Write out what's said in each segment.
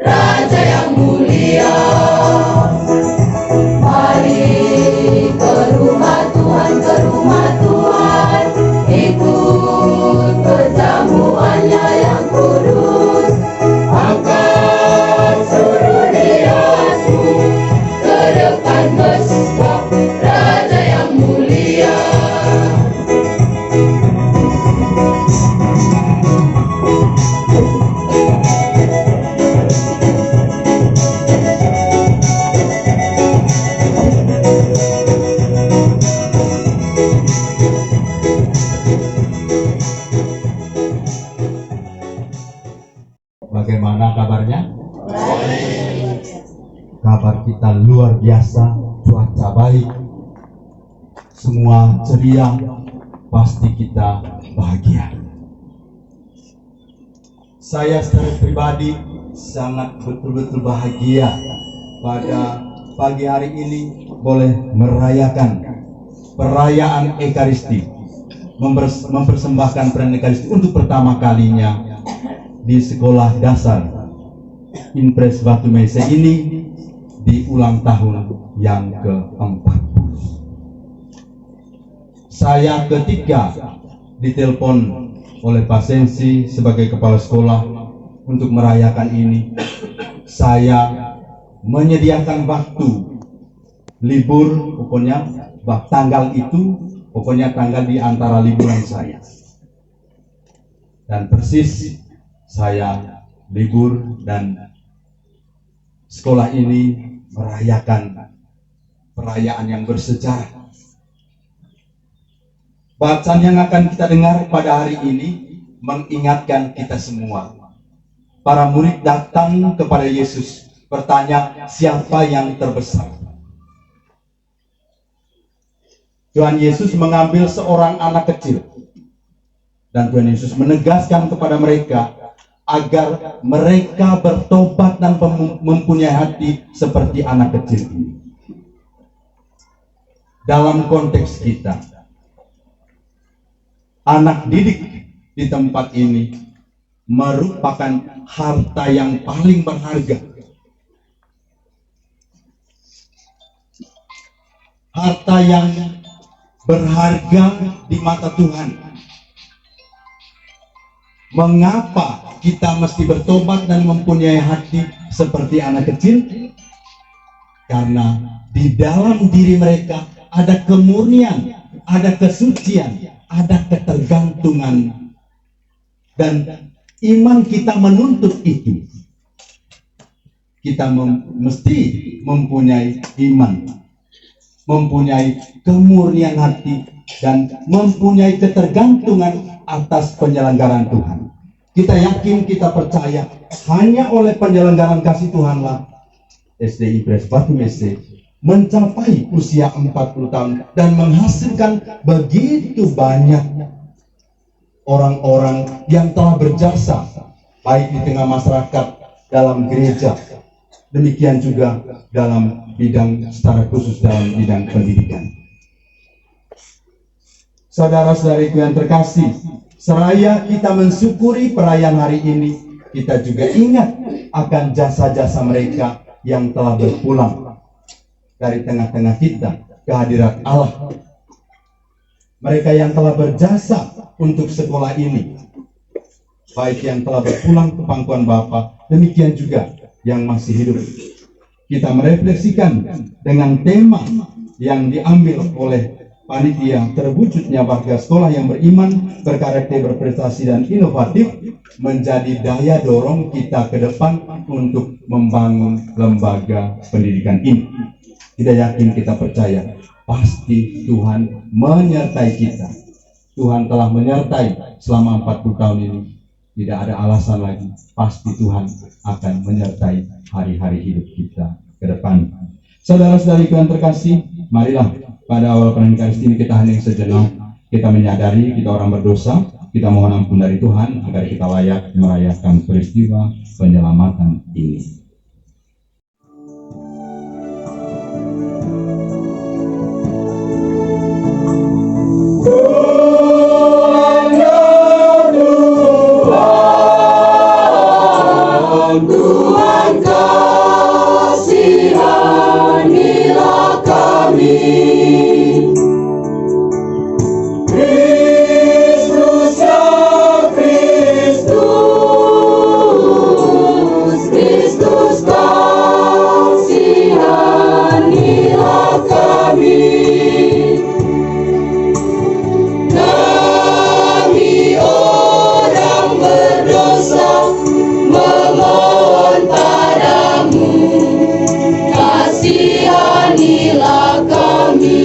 Raja yang mulia. Mari ke rumah Tuhan, ke rumah Tuhan, ikut perjamuannya yang kudus. Angkat seluruh hati ke depan mesbah Raja yang mulia. Bagaimana kabarnya? Kabar kita luar biasa, cuaca baik, semua ceria, pasti kita bahagia. Saya secara pribadi sangat betul-betul bahagia pada pagi hari ini boleh merayakan perayaan Ekaristi, mempersembahkan perayaan Ekaristi untuk pertama kalinya di sekolah dasar Impres Batu Mese ini di ulang tahun yang ke-40. Saya ketika ditelepon oleh Pak Sensi sebagai kepala sekolah untuk merayakan ini, saya menyediakan waktu libur, pokoknya tanggal itu, pokoknya tanggal di antara liburan saya. Dan persis saya libur dan sekolah ini merayakan perayaan yang bersejarah. Bacaan yang akan kita dengar pada hari ini mengingatkan kita semua. Para murid datang kepada Yesus bertanya, siapa yang terbesar? Tuhan Yesus mengambil seorang anak kecil dan Tuhan Yesus menegaskan kepada mereka agar mereka bertobat dan mempunyai hati seperti anak kecil ini. Dalam konteks kita, anak didik di tempat ini merupakan harta yang paling berharga. Harta yang berharga di mata Tuhan. Mengapa kita mesti bertobat dan mempunyai hati seperti anak kecil? Karena di dalam diri mereka ada kemurnian, ada kesucian, ada ketergantungan. Dan iman kita menuntut itu. Kita mesti mempunyai iman, mempunyai kemurnian hati, dan mempunyai ketergantungan atas penyelenggaraan Tuhan. Kita yakin, kita percaya hanya oleh penyelenggaraan kasih Tuhanlah SDI Impres Batu Mese mencapai usia 40 tahun dan menghasilkan begitu banyak orang-orang yang telah berjasa baik di tengah masyarakat, dalam gereja, demikian juga dalam bidang, secara khusus dalam bidang pendidikan. Saudara-saudariku yang terkasih, seraya kita mensyukuri perayaan hari ini, kita juga ingat akan jasa-jasa mereka yang telah berpulang dari tengah-tengah kita ke hadirat Allah. Mereka yang telah berjasa untuk sekolah ini, baik yang telah berpulang ke pangkuan Bapa, demikian juga yang masih hidup. Kita merefleksikan dengan tema yang diambil oleh panitia, terwujudnya warga sekolah yang beriman, berkarakter, berprestasi, dan inovatif, menjadi daya dorong kita ke depan untuk membangun lembaga pendidikan ini. Kita yakin, kita percaya, pasti Tuhan menyertai kita. Tuhan telah menyertai selama 40 tahun ini. Tidak ada alasan lagi, pasti Tuhan akan menyertai hari-hari hidup kita ke depan. Saudara-saudari yang terkasih, marilah pada awal perayaan Ekaristi ini kita hening sejenak, kita menyadari kita orang berdosa, kita mohon ampun dari Tuhan agar kita layak merayakan peristiwa penyelamatan ini. Tuhan Tuhan, kasihanilah kami. Kristus ya Kristus, Kristus kasihanilah kami. Kami orang berdosa memohon padamu, kasihanilah kami.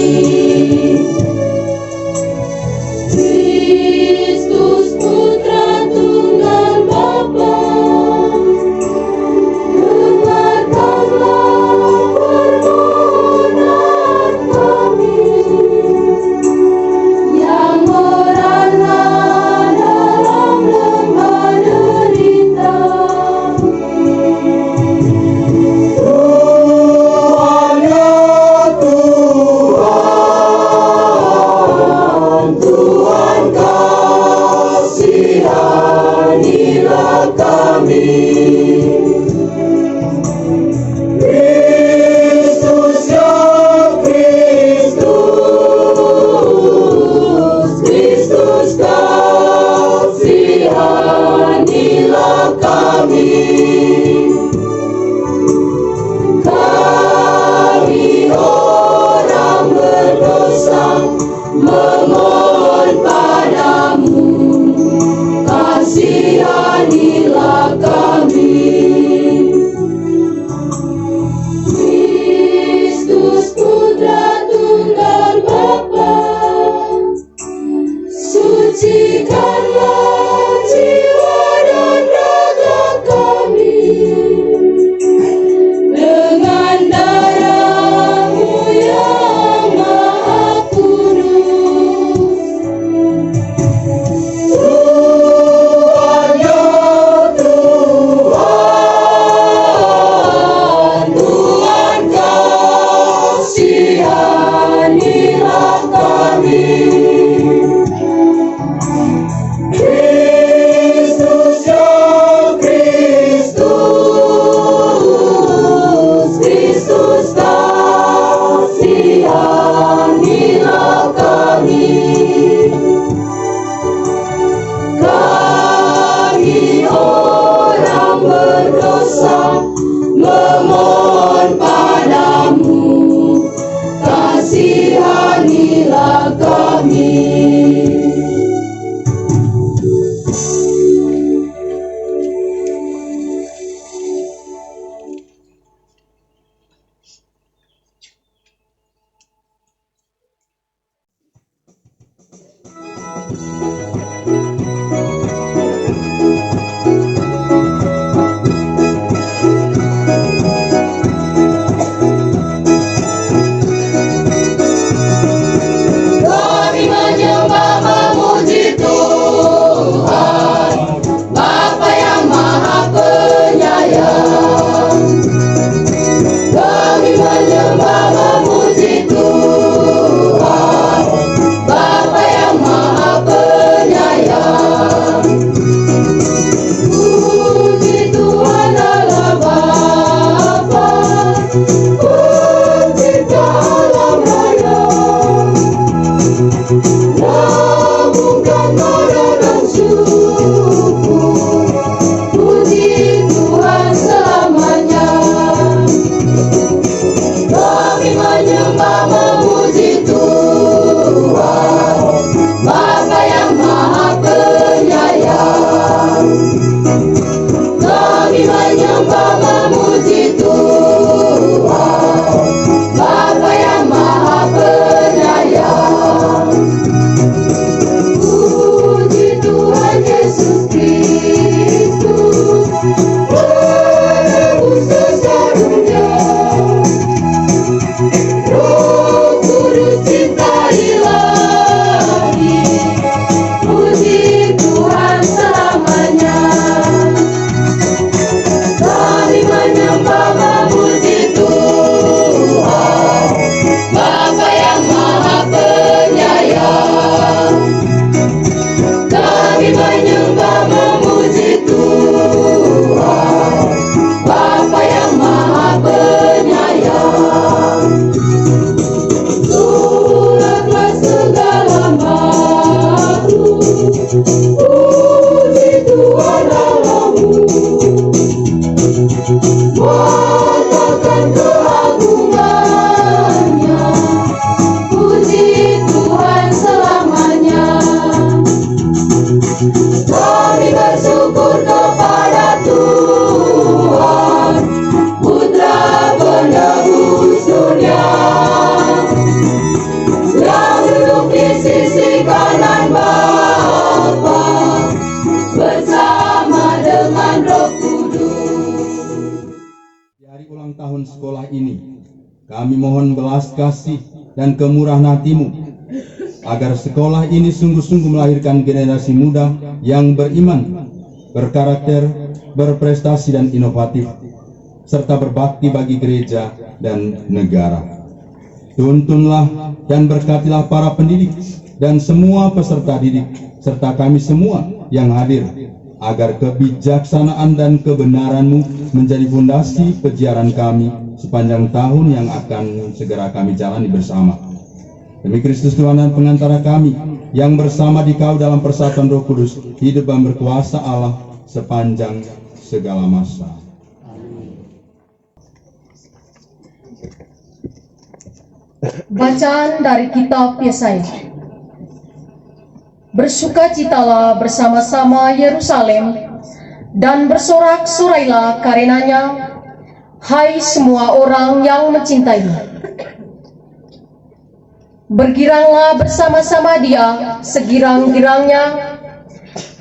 Katakan keagungannya, puji Tuhan selamanya. Kami bersyukur kepada Tuhan, Putra penebus dunia, yang duduk di sisi kanan Bapa bersama dengan Roh Kudus. Di hari ulang tahun sekolah ini, kami mohon belas kasih dan kemurahan hati-Mu agar sekolah ini sungguh-sungguh melahirkan generasi muda yang beriman, berkarakter, berprestasi dan inovatif, serta berbakti bagi gereja dan negara. Tuntunlah dan berkatilah para pendidik dan semua peserta didik, serta kami semua yang hadir, agar kebijaksanaan dan kebenaran-Mu menjadi fondasi peziaran kami sepanjang tahun yang akan segera kami jalani bersama. Demi Kristus Tuhan dan pengantara kami, yang bersama Dikau dalam persatuan Roh Kudus, hidup dan berkuasa Allah sepanjang segala masa. Bacaan dari kitab Yesaya. Bersukacitalah bersama-sama Yerusalem dan bersorak-sorailah karenanya, hai semua orang yang mencintainya. Bergiranglah bersama-sama Dia segirang-girangnya,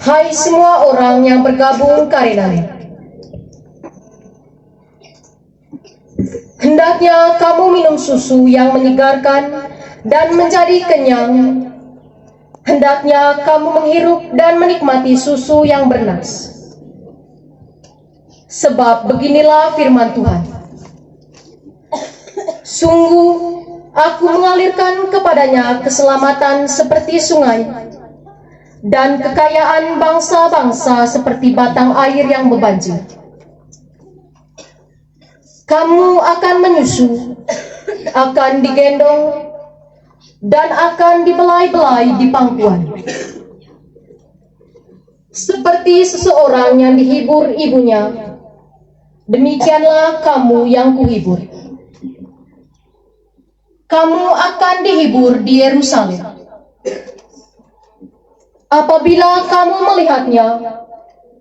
hai semua orang yang bergabung karenanya. Hendaknya kamu minum susu yang menyegarkan dan menjadi kenyang. Hendaknya kamu menghirup dan menikmati susu yang bernas. Sebab beginilah firman Tuhan. Sungguh, aku mengalirkan kepadanya keselamatan seperti sungai, dan kekayaan bangsa-bangsa seperti batang air yang berbanjir. Kamu akan menyusu, akan digendong, dan akan dibelai-belai di pangkuan. Seperti seseorang yang dihibur ibunya, demikianlah kamu yang kuhibur. Kamu akan dihibur di Yerusalem. Apabila kamu melihatnya,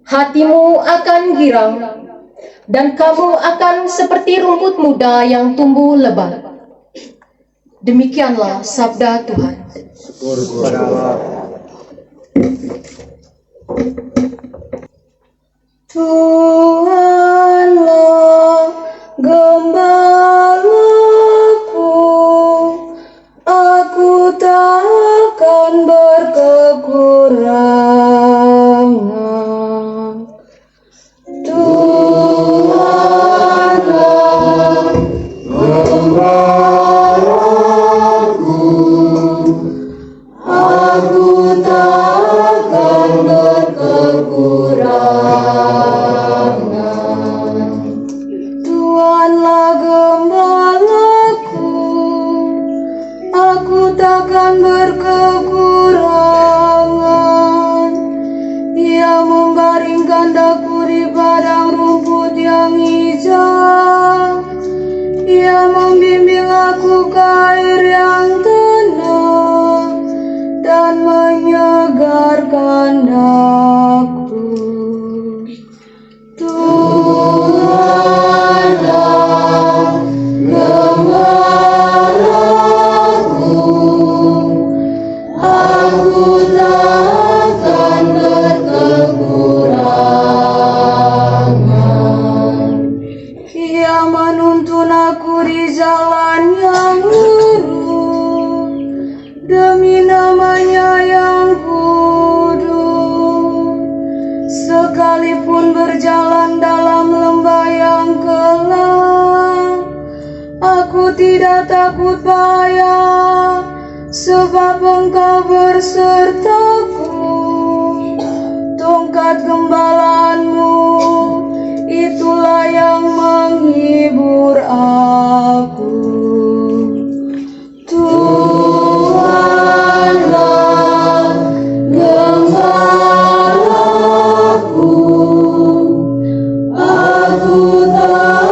hatimu akan girang, dan kamu akan seperti rumput muda yang tumbuh lebat. Demikianlah sabda Tuhan. Syukur kepada Allah. Tuhanlah gembalaku, aku takkan berkekurangan. Tuhanlah gembalaku, aku takkan berkekurangan. Tuhanlah gembalaku, aku takkan berkekurangan. Ia membaringkan daku di padang rumput yang hijau. Ia membimbing aku ke air yang tenang dan menyegarkan daku. Tuhanlah gembalaku, aku takkan berkekurangan. Ia menuntun aku di jalan yang lurus demi namanya yang kudus. Sekalipun berjalan dalam lembah yang gelap, aku tidak takut bahaya, sebab Engkau bersertaku. Tongkat gembalaanmu, itulah yang menghibur aku. Tuhanlah gembalaku, aku tak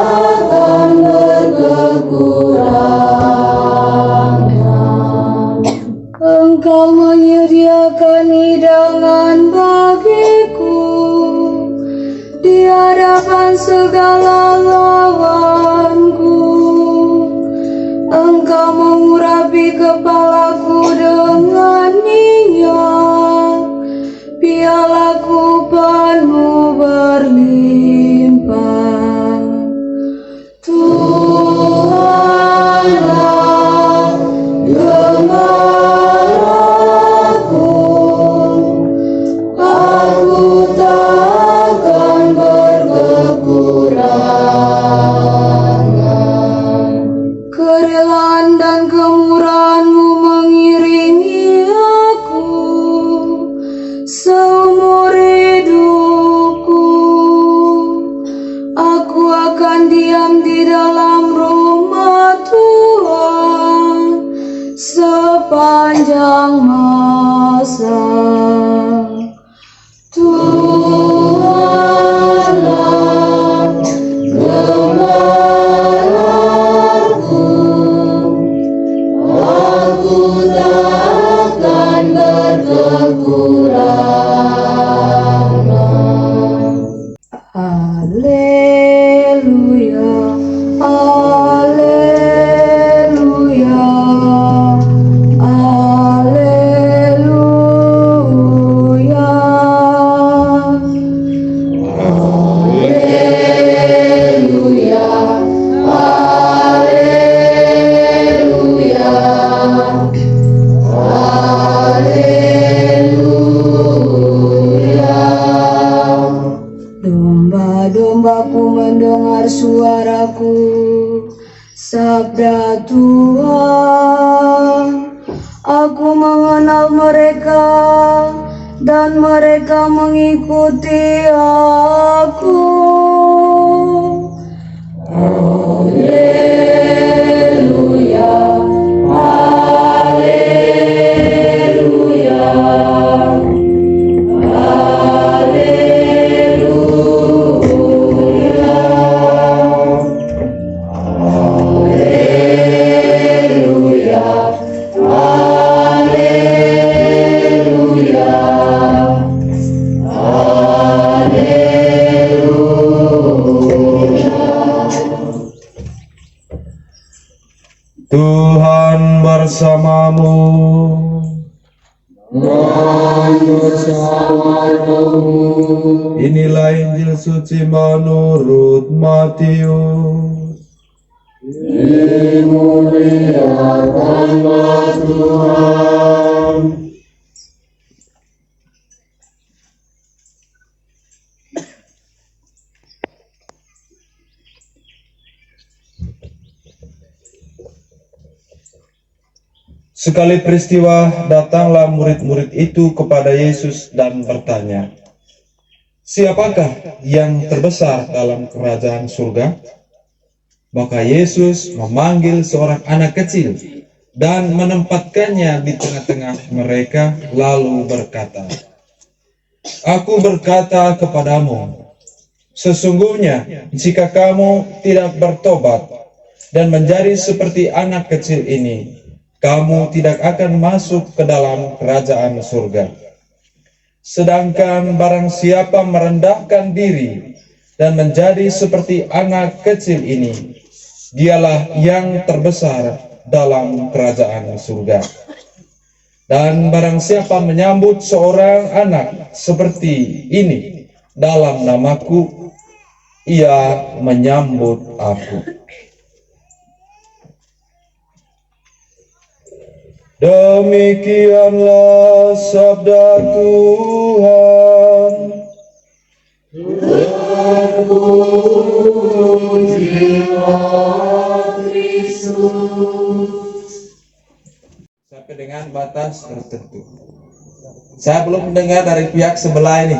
yang di dalam rumah Tuhan sepanjang masa. Tuhanlah gelarku, aku takkan berkekurangan. Haleluya, haleluya, haleluya, haleluya, haleluya. Domba-dombaku mendengar suaraku, sabda Tuhan. Aku mengenal mereka dan mereka mengikuti aku. Haleluya, haleluya, Tuhan bersamamu. Inilah Injil suci menurut Matius. Dimuliakanlah Tuhan. Sekali peristiwa, datanglah murid-murid itu kepada Yesus dan bertanya, "Siapakah yang terbesar dalam kerajaan surga?" Maka Yesus memanggil seorang anak kecil dan menempatkannya di tengah-tengah mereka, lalu berkata, "Aku berkata kepadamu, sesungguhnya jika kamu tidak bertobat dan menjadi seperti anak kecil ini, kamu tidak akan masuk ke dalam kerajaan surga. Sedangkan barang siapa merendahkan diri dan menjadi seperti anak kecil ini, dialah yang terbesar dalam kerajaan surga. Dan barang siapa menyambut seorang anak seperti ini dalam namaku, ia menyambut aku." Demikianlah sabda Tuhan. Sampai dengan batas tertentu. Saya belum mendengar dari pihak sebelah ini.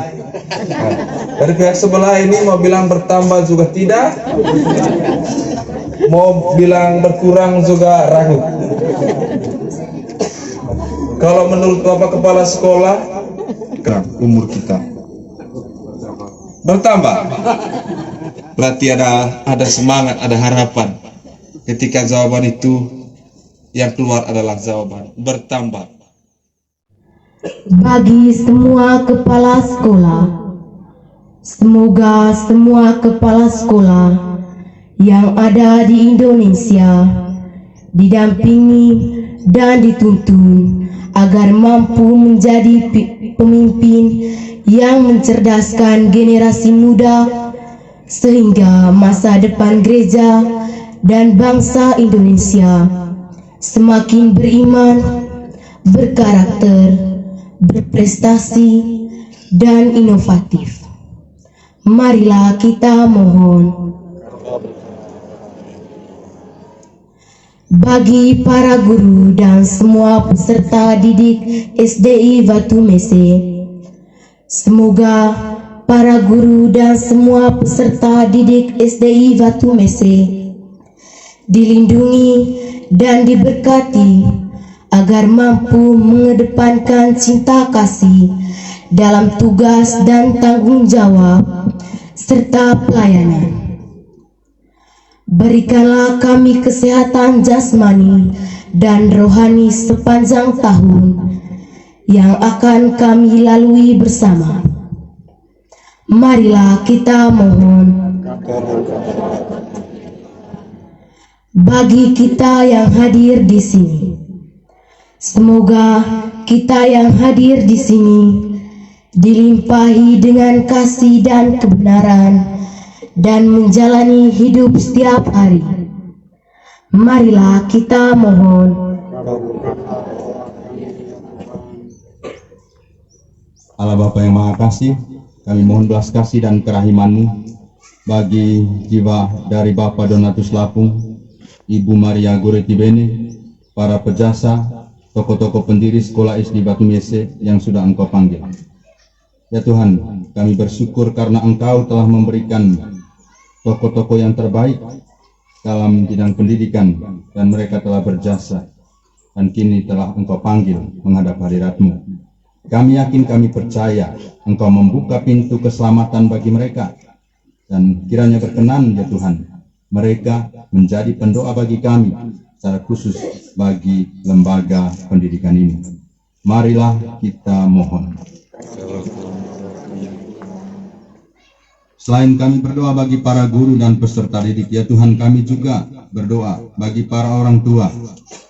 Dari pihak sebelah ini mau bilang bertambah juga tidak, mau bilang berkurang juga ragu. Kalau menurut Bapak Kepala Sekolah, umur kita bertambah. Berarti ada semangat, ada harapan. Ketika jawaban itu yang keluar adalah jawaban bertambah. Bagi semua kepala sekolah, semoga semua kepala sekolah yang ada di Indonesia didampingi dan dituntun agar mampu menjadi pemimpin yang mencerdaskan generasi muda, sehingga masa depan gereja dan bangsa Indonesia semakin beriman, berkarakter, berprestasi, dan inovatif. Marilah kita mohon. Bagi para guru dan semua peserta didik SDI Batu Mese, semoga para guru dan semua peserta didik SDI Batu Mese dilindungi dan diberkati agar mampu mengedepankan cinta kasih dalam tugas dan tanggung jawab serta pelayanan. Berikanlah kami kesehatan jasmani dan rohani sepanjang tahun yang akan kami lalui bersama. Marilah kita mohon. Bagi kita yang hadir di sini, semoga kita yang hadir di sini dilimpahi dengan kasih dan kebenaran dan menjalani hidup setiap hari. Marilah kita mohon. Allah Bapa yang Maha Kasih, kami mohon belas kasih dan kerahiman-Mu bagi jiwa dari Bapak Donatus Lapung, Ibu Maria Goreti Bene, para pejasa, tokoh-tokoh pendiri sekolah SD Batu Mese yang sudah Engkau panggil. Ya Tuhan, kami bersyukur karena Engkau telah memberikan tokoh-tokoh yang terbaik dalam bidang pendidikan dan mereka telah berjasa dan kini telah Engkau panggil menghadap hadirat-Mu. Kami yakin, kami percaya Engkau membuka pintu keselamatan bagi mereka dan kiranya berkenan ya Tuhan mereka menjadi pendoa bagi kami secara khusus bagi lembaga pendidikan ini. Marilah kita mohon. Selain kami berdoa bagi para guru dan peserta didik, ya Tuhan kami juga berdoa bagi para orang tua.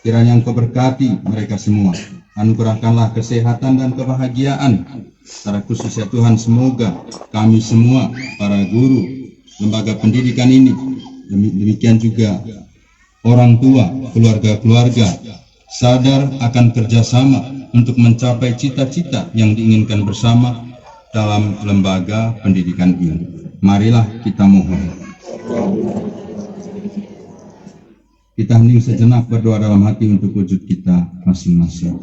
Kiranya Engkau berkati mereka semua. Anugerahkanlah kesehatan dan kebahagiaan. Secara khusus ya Tuhan, semoga kami semua, para guru, lembaga pendidikan ini, demikian juga orang tua, keluarga-keluarga, sadar akan kerjasama untuk mencapai cita-cita yang diinginkan bersama dalam lembaga pendidikan ini. Marilah kita mohon. Kita hening sejenak berdoa dalam hati untuk wujud kita masing-masing.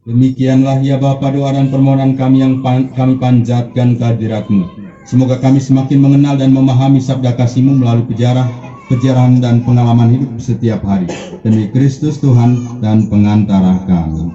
Demikianlah ya Bapa doa dan permohonan kami yang kami panjatkan kehadirat-Mu. Semoga kami semakin mengenal dan memahami sabda kasih-Mu melalui pejarahan dan pengalaman hidup setiap hari. Demi Kristus Tuhan dan pengantara kami.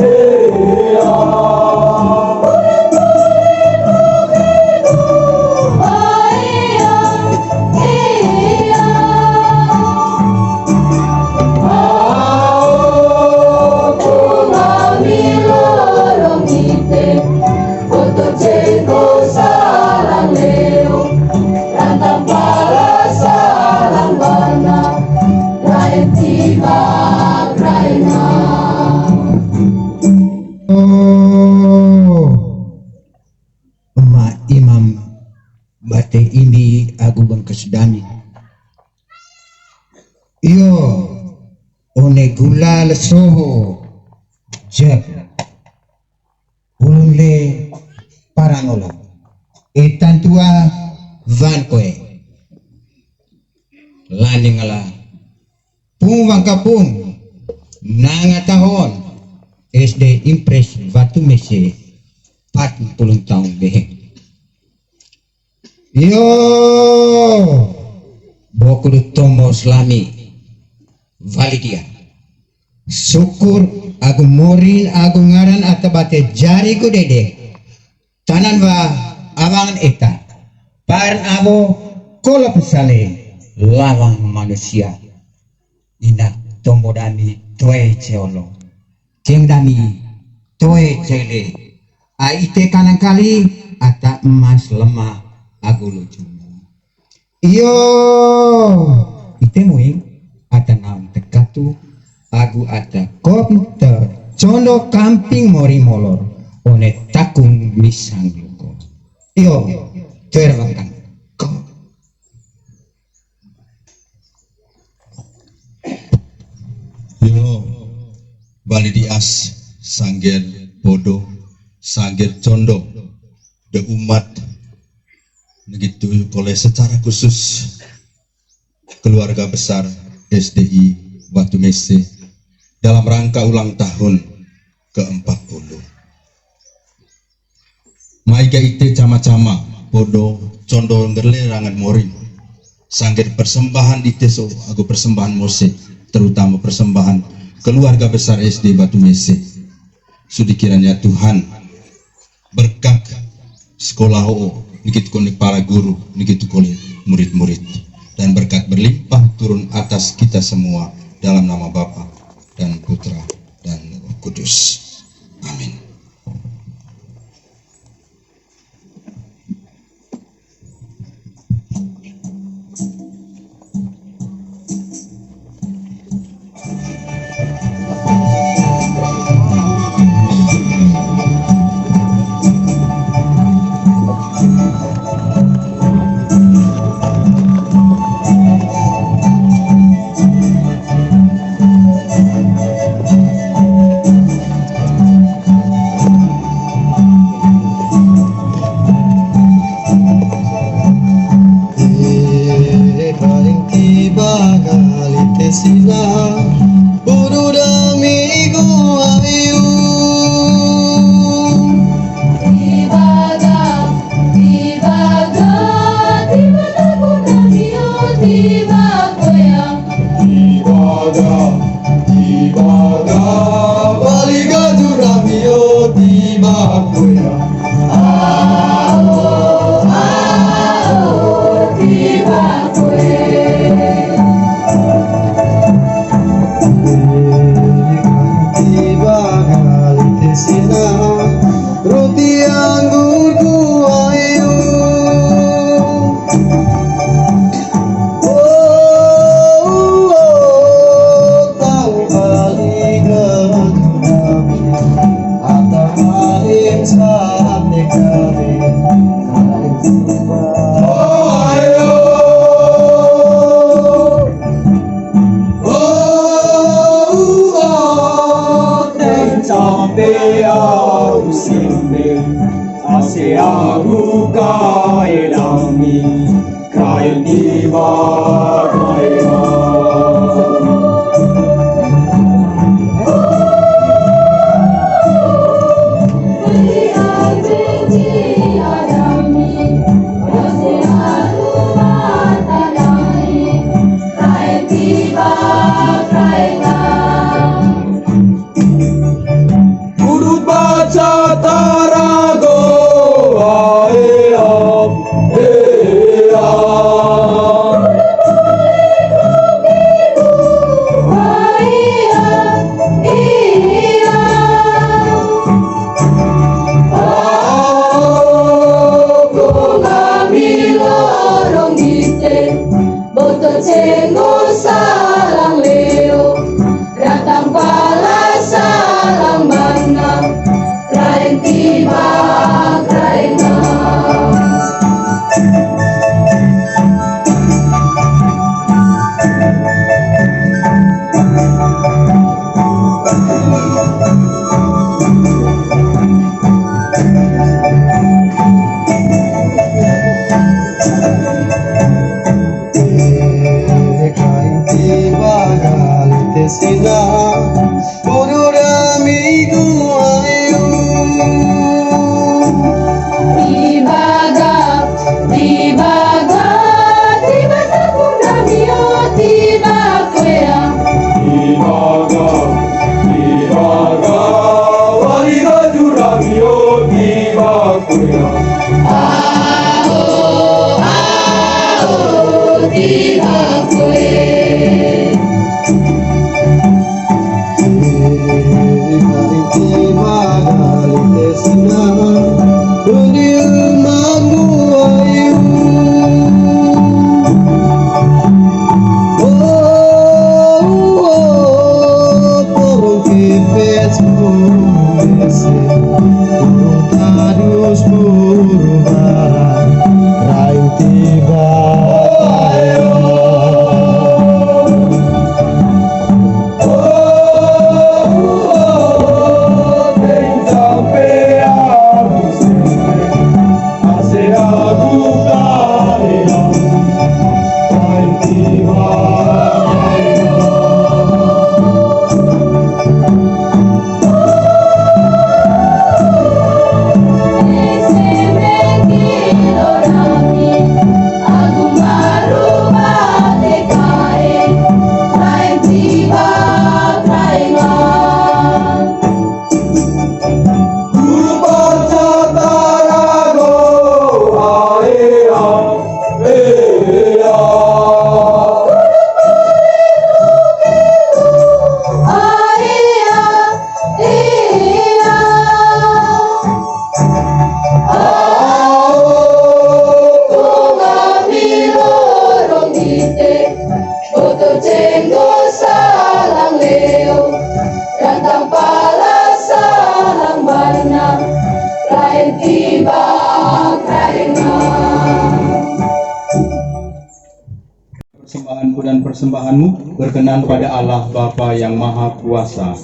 Hey Iyo one gula lesoho jek ulunle paranola etantua van koe landingala pumang kapung nanga tahun SD Impres Batu Mese 40 tahun beheng. Yo bokulu tomo selami validia syukur aku morin aku ngaran atabate jari ku dede tanan wa awangan eta paran abo kola pesale lawang manusia ina tomo dami toe ceolo keng dami toe cele aite kanan kali ata emas lemah aku lucu iyo ite muing ata naon tekatu aku ata komputer condo kamping mori molor one takung misang yuko iyo terbangkan yo bali dias sangger bodoh sangger condo de umat begitu oleh secara khusus keluarga besar SDI Batu Mese dalam rangka ulang tahun ke-40. Maiga ite cama-cama bodo condo ngerlerangan morin sangger persembahan ite so aku persembahan Mose terutama persembahan keluarga besar SD Batu Mese. Sudi kiranya Tuhan berkat sekolah nikit kone para guru nikit kone murid-murid dan berkat berlimpah turun atas kita semua dalam nama Bapa dan Putra dan Roh Kudus. Amin. Salang Leo, datang pala salang bana, kain Yesus burung tadus perubahan rayu tiba persembahanku dan persembahanmu berkenan pada Allah Bapa yang Maha Kuasa.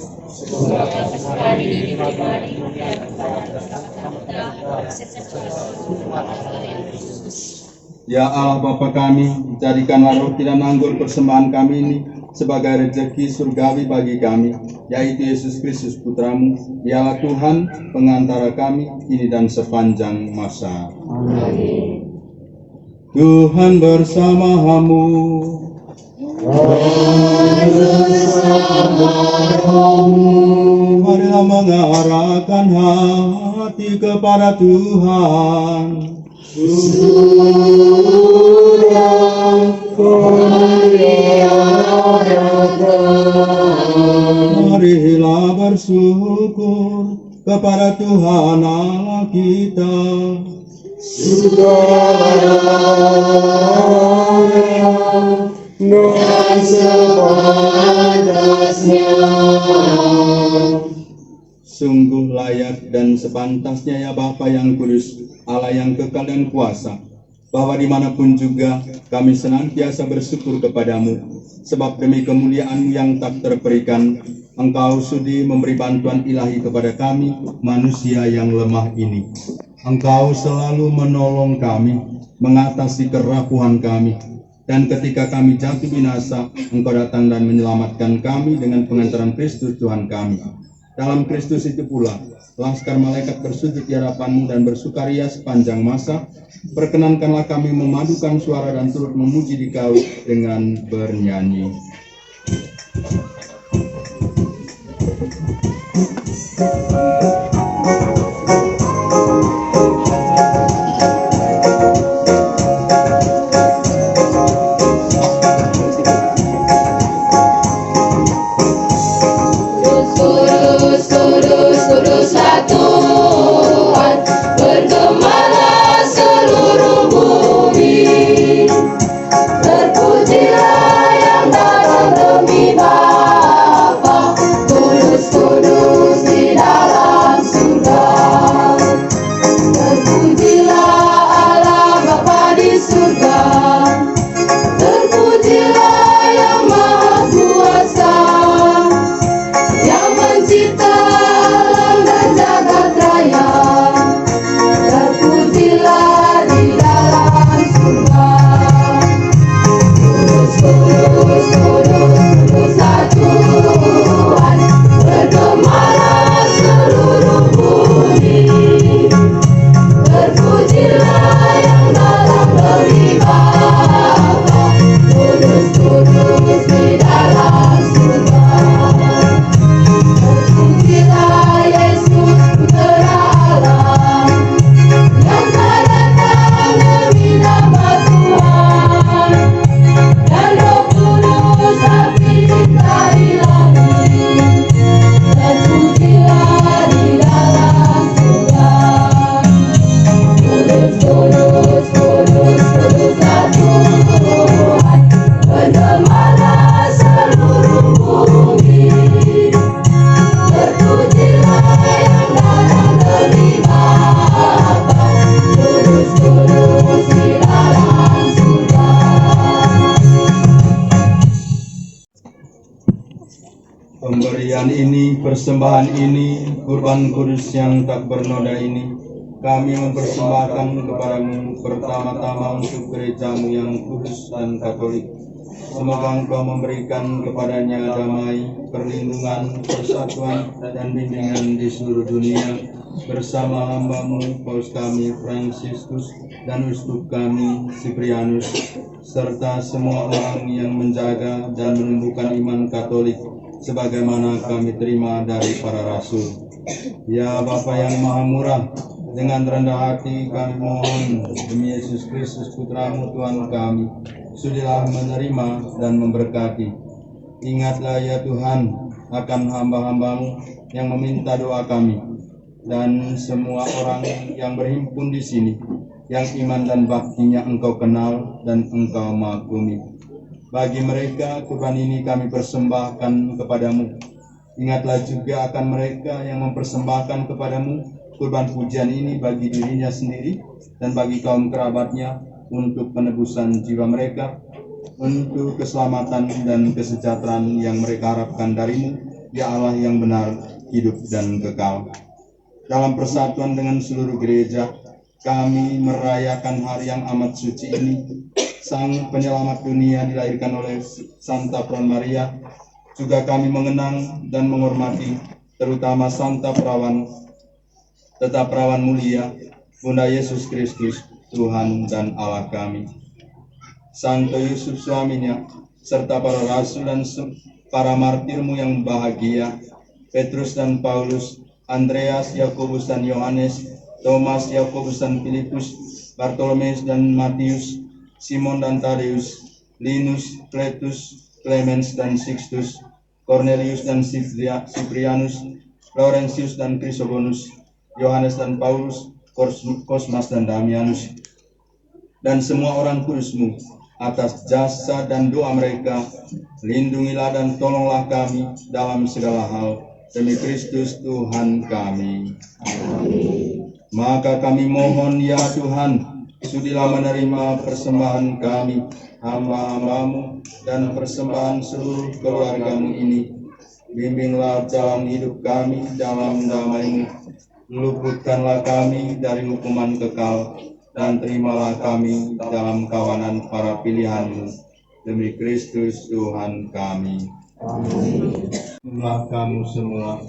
Ya Allah Bapa kami, jadikanlah roti dan anggur persembahan kami ini sebagai rezeki surgawi bagi kami, yaitu Yesus Kristus Putramu, Dialah Tuhan pengantara kami kini dan sepanjang masa. Amin. Tuhan bersamamu. Marilah mengarahkan hati kepada Tuhan. Marilah bersyukur kepada Tuhan Allah kita. Dan sepantasnya. Sungguh layak dan sepantasnya ya Bapa yang kudus, Allah yang kekal dan kuasa, bahwa dimanapun juga kami senantiasa bersyukur kepadamu, sebab demi kemuliaan-Mu yang tak terperikan, Engkau sudi memberi bantuan ilahi kepada kami, manusia yang lemah ini. Engkau selalu menolong kami, mengatasi kerapuhan kami, dan ketika kami jatuh binasa, Engkau datang dan menyelamatkan kami dengan pengantaran Kristus Tuhan kami. Dalam Kristus itu pula, laskar malaikat bersujud di hadapan-Mu dan bersukaria sepanjang masa. Perkenankanlah kami memadukan suara dan turut memuji Dikau dengan bernyanyi. Kudus di dalam ini, persembahan ini, kurban kudus yang tak bernoda ini, kami mempersembahkan kepadamu pertama-tama untuk gerejamu yang kudus dan katolik. Semoga Engkau memberikan kepadanya damai, perlindungan, persatuan, dan bimbingan di seluruh dunia, bersama hamba-Mu, Paus kami Fransiskus, dan uskup kami Siprianus, serta semua orang yang menjaga dan menumbuhkan iman Katolik, sebagaimana kami terima dari para rasul. Ya Bapa yang Maha Murah, dengan rendah hati kami mohon demi Yesus Kristus Putra-Mu Tuhan kami, sudilah menerima dan memberkati. Ingatlah ya Tuhan akan hamba-hamba-Mu yang meminta doa kami, dan semua orang yang berhimpun di sini, yang iman dan baktinya Engkau kenal dan Engkau maklumi. Bagi mereka kurban ini kami persembahkan kepadamu. Ingatlah juga akan mereka yang mempersembahkan kepadamu kurban pujian ini bagi dirinya sendiri dan bagi kaum kerabatnya, untuk penebusan jiwa mereka, untuk keselamatan dan kesejahteraan yang mereka harapkan darimu, ya Allah yang benar, hidup dan kekal. Dalam persatuan dengan seluruh gereja, kami merayakan hari yang amat suci ini. Sang penyelamat dunia dilahirkan oleh Santa Pron Maria. Juga kami mengenang dan menghormati terutama Santa Perawan, tetap perawan mulia, Bunda Yesus Kristus, Tuhan dan Allah kami. Santo Yusuf suaminya, serta para rasul dan para martirmu yang bahagia, Petrus dan Paulus, Andreas, Yakobus dan Yohanes, Thomas, Yakobus dan Filipus, Bartolomeus dan Matius, Simon dan Tadeus, Linus, Cletus, Clemens dan Sixtus, Cornelius dan Cyprianus, Laurentius dan Chrysogonus, Yohanes dan Paulus, Cosmas dan Damianus, dan semua orang kudus-Mu. Atas jasa dan doa mereka, lindungilah dan tolonglah kami dalam segala hal, demi Kristus Tuhan kami. Amin. Maka kami mohon ya Tuhan, sudilah menerima persembahan kami, hamba-hamba-Mu, dan persembahan seluruh keluarga-Mu ini. Bimbinglah jalan hidup kami dalam damai-Mu, luputkanlah kami dari hukuman kekal, dan terimalah kami dalam kawanan para pilihan-Mu, demi Kristus Tuhan kami. Amin. Inilah kamu semua,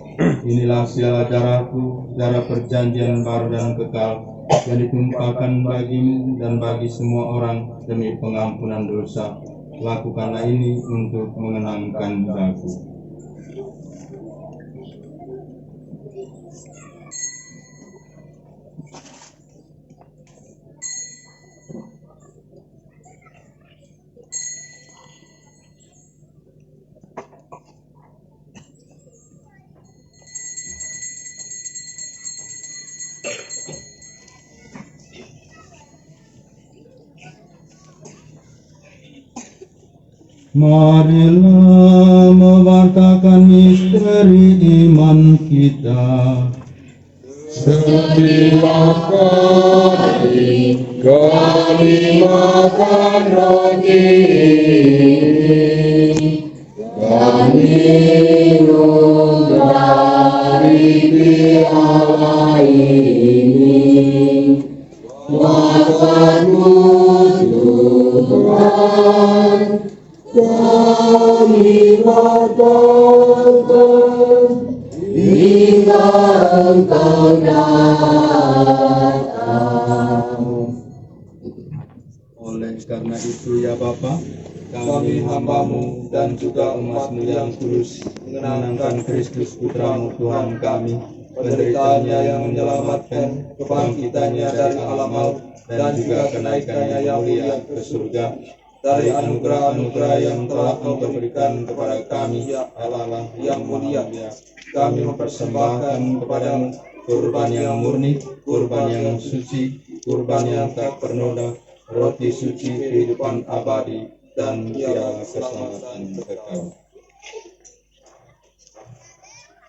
inilah segala darahku, darah perjanjian baru dan kekal, yang ditumpahkan bagimu dan bagi semua orang demi pengampunan dosa. Lakukanlah ini untuk mengenangkan aku. Marilah mewartakan misteri iman kita. Setiap kali kami makan roti dan minum dari piala ini, makanmu Tuhan, kami katakan hingga Engkau datang. Oleh karena itu ya Bapa, kami hamba-Mu dan juga umat-Mu yang kudus mengenangkan Kristus Putra-Mu Tuhan kami, penderitaannya yang menyelamatkan, kebangkitannya dari alam maut, dan juga kenaikannya yang mulia ke surga. Dari anugerah-anugerah yang telah Engkau berikan kepada kami, ya Allah yang mulia, kami mempersembahkan kepadamu kurban yang murni, kurban yang suci, kurban yang tak bernoda, roti suci kehidupan abadi, dan piala keselamatan kekal.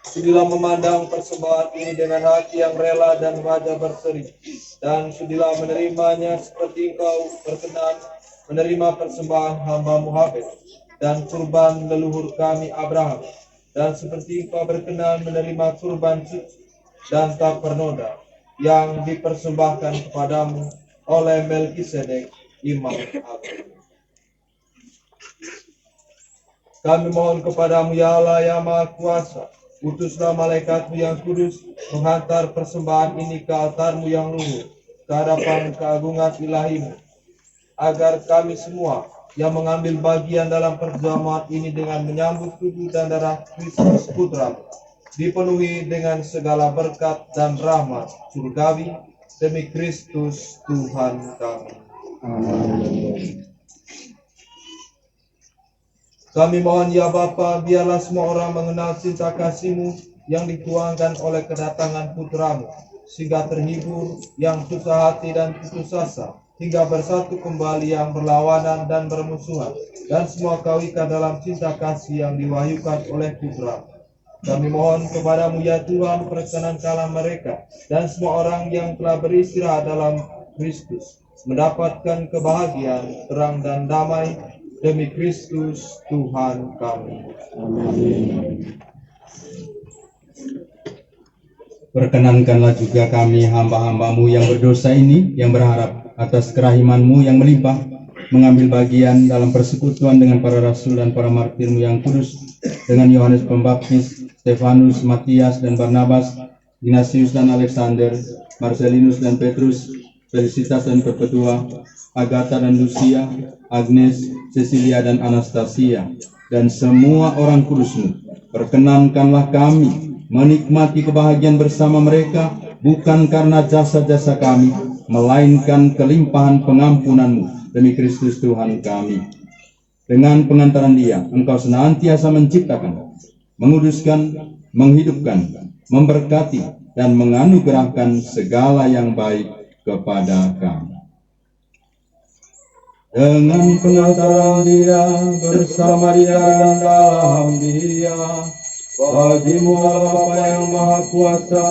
Sudilah memandang persembahan ini dengan hati yang rela dan wajah berseri, dan sudilah menerimanya seperti Engkau berkenan menerima persembahan hamba-Mu Habel dan kurban leluhur kami Abraham, dan seperti Engkau berkenan menerima kurban suci dan tak bernoda yang dipersembahkan kepadamu oleh Melkisedek Imam Agung. Kami mohon kepadamu ya Allah yang Maha Kuasa, utuslah malaikatmu yang kudus menghantar persembahan ini ke altarmu yang luhur, ke hadapan keagungan ilahimu, agar kami semua yang mengambil bagian dalam perjamuan ini dengan menyambut tubuh dan darah Kristus Putra dipenuhi dengan segala berkat dan rahmat surgawi demi Kristus Tuhan kami. Amin. Kami mohon ya Bapa, biarlah semua orang mengenal cinta kasih-Mu yang dituangkan oleh kedatangan Putra-Mu, sehingga terhibur yang susah hati dan putus asa, hingga bersatu kembali yang berlawanan dan bermusuhan, dan semua kau ikat dalam cinta kasih yang diwahyukan oleh Putra. Kami mohon kepadamu ya Tuhan, perkenankanlah mereka dan semua orang yang telah beristirahat dalam Kristus mendapatkan kebahagiaan, terang dan damai demi Kristus Tuhan kami. Amin. Perkenankanlah juga kami hamba-hambamu yang berdosa ini, yang berharap atas kerahiman-Mu yang melimpah, mengambil bagian dalam persekutuan dengan para rasul dan para martir-Mu yang kudus, dengan Yohanes Pembaptis, Stefanus, Matias dan Barnabas, Ignatius dan Alexander, Marcelinus dan Petrus, Felicitas dan Perpetua, Agatha dan Lucia, Agnes, Cecilia dan Anastasia, dan semua orang kudus-Mu. Perkenankanlah kami menikmati kebahagiaan bersama mereka, bukan karena jasa-jasa kami, melainkan kelimpahan pengampunan-Mu demi Kristus Tuhan kami. Dengan pengantaran Dia, Engkau senantiasa menciptakan, menguduskan, menghidupkan, memberkati, dan menganugerahkan segala yang baik kepada kami. Dengan pengantaran Dia, bersama Dia dan dalam Dia, bagi-Mu Allah Bapa yang Maha Kuasa,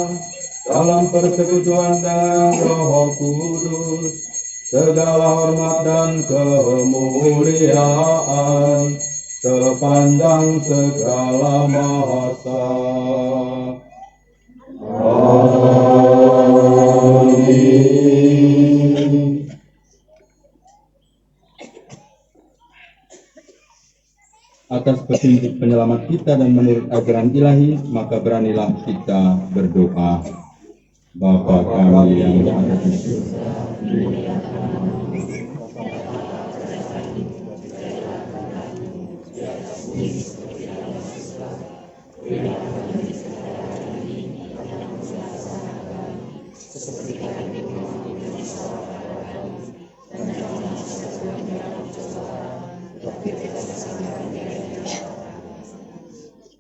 dalam persekutuan dan Roh Kudus, segala hormat dan kemuliaan sepanjang segala masa. Amin. Atas petunjuk penyelamat kita dan menurut ajaran ilahi, maka beranilah kita berdoa. Bapa kami yang ada di surga,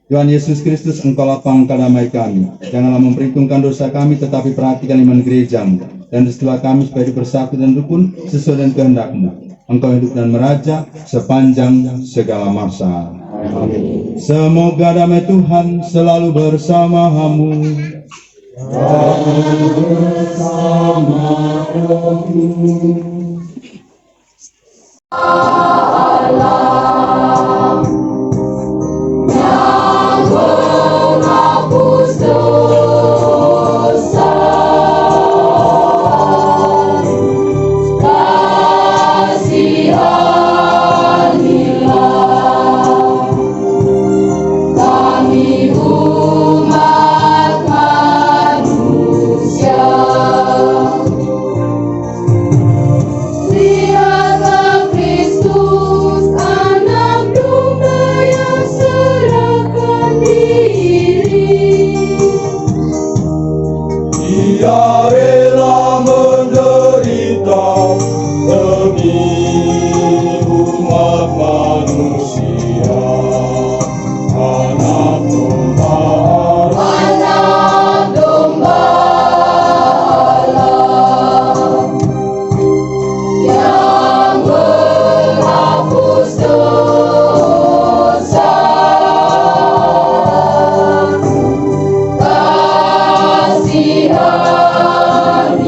Tuhan Yesus Kristus, Engkau lapangkan damai kami. Janganlah memperhitungkan dosa kami, tetapi perhatikan iman gereja-Mu. Dan restulah kami supaya bersatu dan rukun sesuai dengan kehendak-Mu. Engkau hidup dan meraja sepanjang segala masa. Amin. Semoga damai Tuhan selalu bersama-Mu. Dan bersama-Mu. Kasihan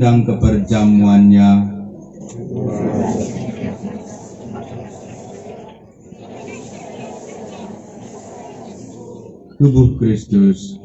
mengundang ke perjamuannya. Tubuh Kristus.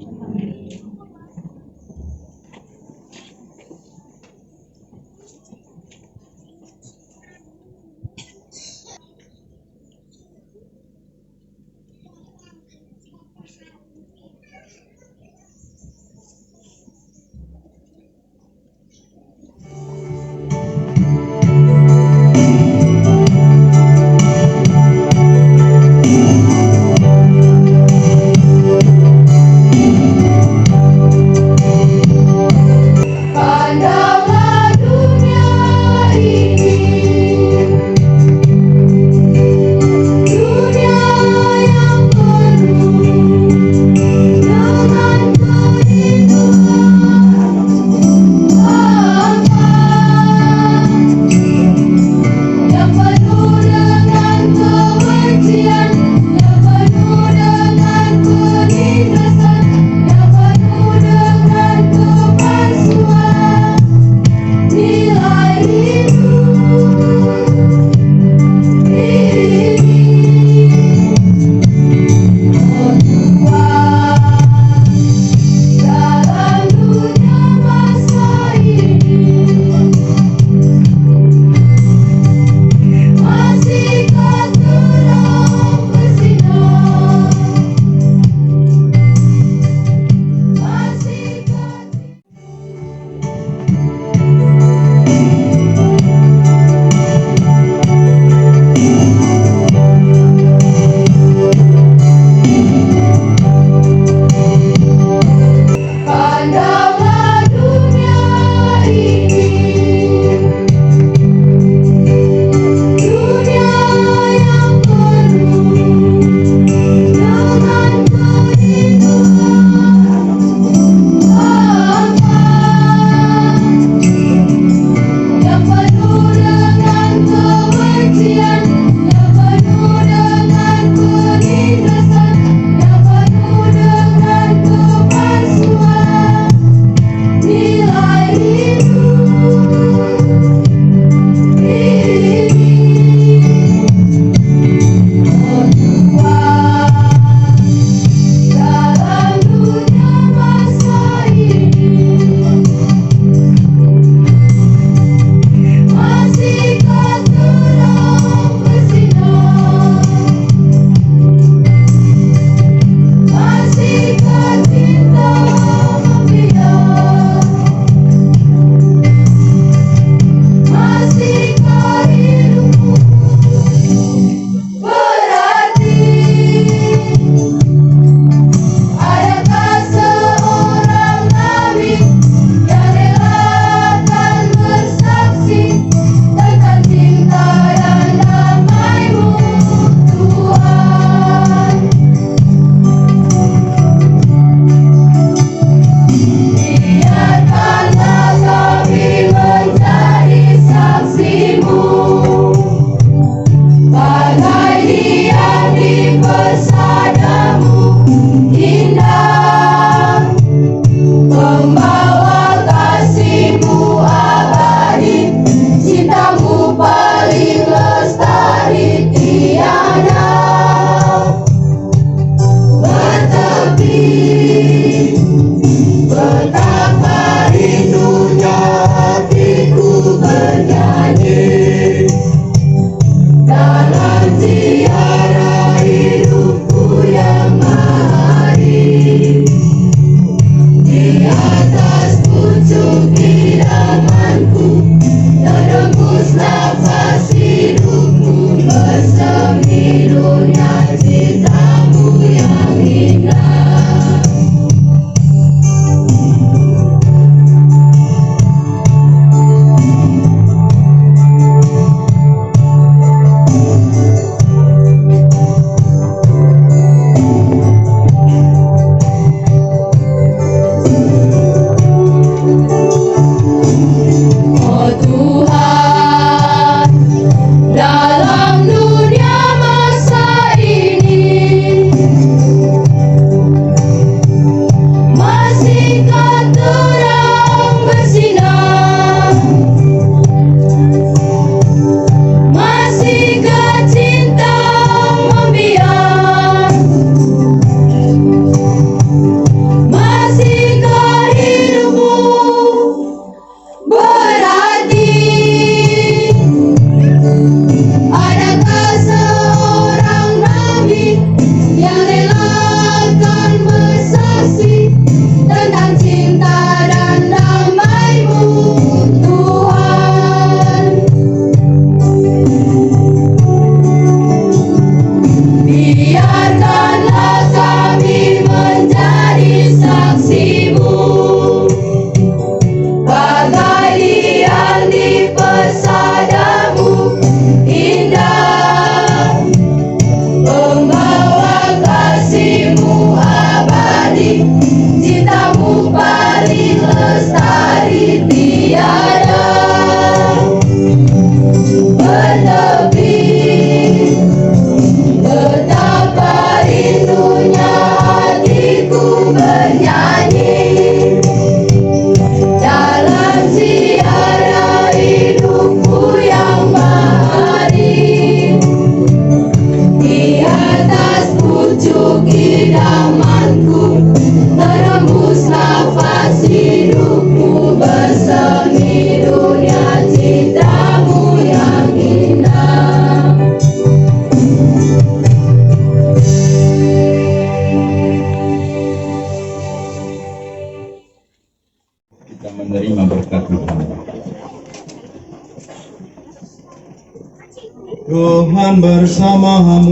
Tuhan bersamamu.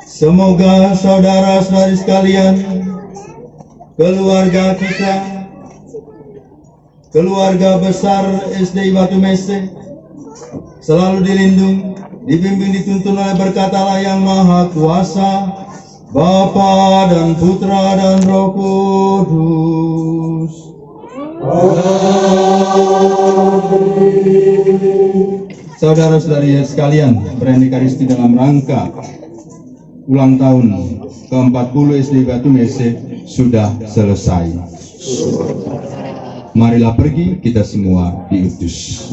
Semoga saudara-saudari sekalian, keluarga kita, keluarga besar SD Batu Mese, selalu dilindungi, dibimbing, dituntun oleh berkat Allah yang Maha Kuasa, Bapa dan Putra dan Roh Kudus. Saudara-saudari sekalian, perayaan Ekaristi dalam rangka ulang tahun ke-40 SD Batu Mese sudah selesai. Marilah pergi, kita semua diutus.